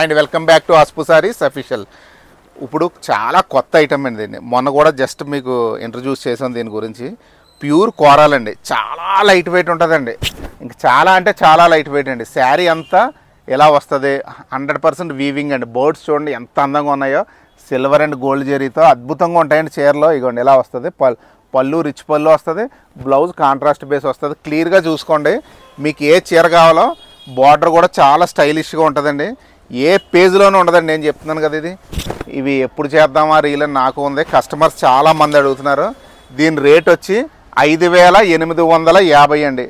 And welcome back to ఆస్పు sarees official. ఇప్పుడు చాలా కొత్త ఐటమ్ అండి. దీన్ని మొన్న కూడా జస్ట్ మీకు ఇంట్రడ్యూస్ చేసాం దీని గురించి. ప్యూర్ కోరాల్ అండి, చాలా లైట్ వెయిట్ ఉంటుందండి. ఇంకా చాలా అంటే చాలా లైట్ వెయిట్ అండి. శారీ అంతా ఎలా వస్తుంది, 100% వీవింగ్ అండి. బర్డ్స్ చూడండి ఎంత అందంగా ఉన్నాయో, సిల్వర్ అండ్ గోల్డ్ జరీతో అద్భుతంగా ఉంటాయండి. చీరలో ఇగోండి ఎలా వస్తుంది, పళ్ళు రిచ్ పళ్ళు వస్తుంది, బ్లౌజ్ కాంట్రాస్ట్ బేస్ వస్తుంది. క్లియర్గా చూసుకోండి, మీకు ఏ చీర కావాలో. బార్డర్ కూడా చాలా స్టైలిష్గా ఉంటుందండి, ఏ పేజ్లోనూ ఉండదండి. నేను చెప్తున్నాను కదా, ఇవి ఎప్పుడు చేద్దామా రీల్ అని నాకు ఉంది. కస్టమర్స్ చాలామంది అడుగుతున్నారు. దీని రేట్ వచ్చి 5,850 అండి.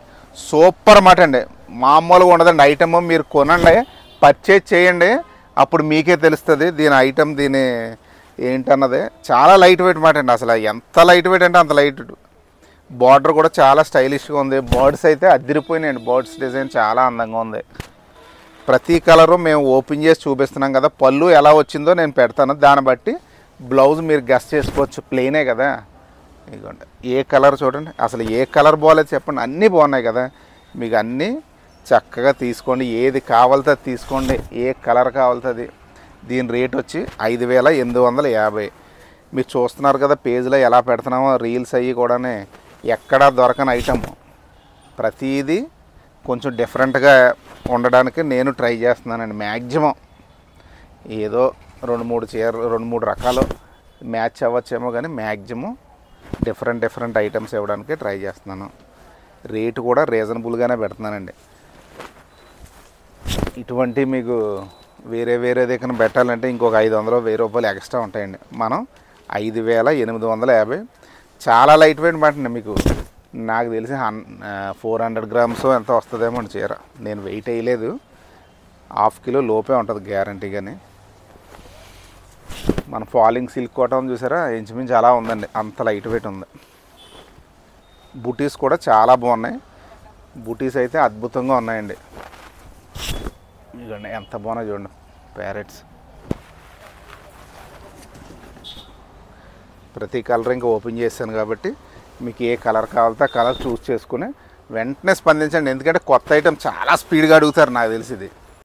సూపర్ మాట అండి, మామూలుగా ఉండదండి. ఐటమ్ మీరు కొనండి, పర్చేజ్ చేయండి, అప్పుడు మీకే తెలుస్తుంది దీని ఐటమ్ దీని ఏంటన్నది. చాలా లైట్ వెయిట్ మాట అండి. అసలు ఎంత లైట్ వెయిట్ అంటే అంత లైట్. బార్డర్ కూడా చాలా స్టైలిష్గా ఉంది. బర్డ్స్ అయితే అదిరిపోయినాయండి. బర్డ్స్ డిజైన్ చాలా అందంగా ఉంది. ప్రతి కలరు మేము ఓపెన్ చేసి చూపిస్తున్నాం కదా. పళ్ళు ఎలా వచ్చిందో నేను పెడతాను, దాన్ని బట్టి బ్లౌజ్ మీరు గెస్ చేసుకోవచ్చు. ప్లెయినే కదా, ఇదిగోండి ఏ కలర్ చూడండి. అసలు ఏ కలర్ బాగాలేదు చెప్పండి, అన్నీ బాగున్నాయి కదా. మీకు అన్నీ చక్కగా తీసుకోండి, ఏది కావాలితే తీసుకోండి, ఏ కలర్ కావాలితే. దీని రేట్ వచ్చి 5,850. మీరు చూస్తున్నారు కదా పేజ్లో ఎలా పెడుతున్నామో రీల్స్ అయ్యి కూడా ఎక్కడా దొరకని ఐటమ్. ప్రతిదీ కొంచెం డిఫరెంట్గా ఉండడానికి నేను ట్రై చేస్తున్నానండి. మ్యాక్సిమం ఏదో 2-3 రకాలు మ్యాచ్ అవ్వచ్చేమో, కానీ మ్యాక్సిమం డిఫరెంట్ ఐటమ్స్ ఇవ్వడానికి ట్రై చేస్తున్నాను. రేటు కూడా రీజనబుల్గానే పెడుతున్నానండి. ఇటువంటి మీకు వేరే దగ్గర పెట్టాలంటే ఇంకొక 500-1000 రూపాయలు ఎక్స్ట్రా ఉంటాయండి. మనం 5,850. చాలా లైట్ వెయిట్ మాట. మీకు నాకు తెలిసి 400 గ్రామ్స్ ఎంత వస్తుందేమో అని చీర. నేను వెయిట్ వేయలేదు, 1/2 కిలో లోపే ఉంటుంది గ్యారంటీగాని. మన ఫాలింగ్ సిల్క్ కాటన్ చూసారా, ఇంచుమించు అలా ఉందండి, అంత లైట్ వెయిట్ ఉంది. బూటీస్ కూడా చాలా బాగున్నాయి. బూటీస్ అయితే అద్భుతంగా ఉన్నాయండి. ఇదిగోండి ఎంత బాగున్నాయి చూడండి, ప్యారెట్స్. ప్రతి కలర్ ఇంకా ఓపెన్ చేశాను కాబట్టి మీకు ఏ కలర్ కావాలితే ఆ కలర్ చూస్ చేసుకుని వెంటనే స్పందించండి. ఎందుకంటే కొత్త ఐటమ్ చాలా స్పీడ్గా అడుగుతారు నాకు తెలిసి.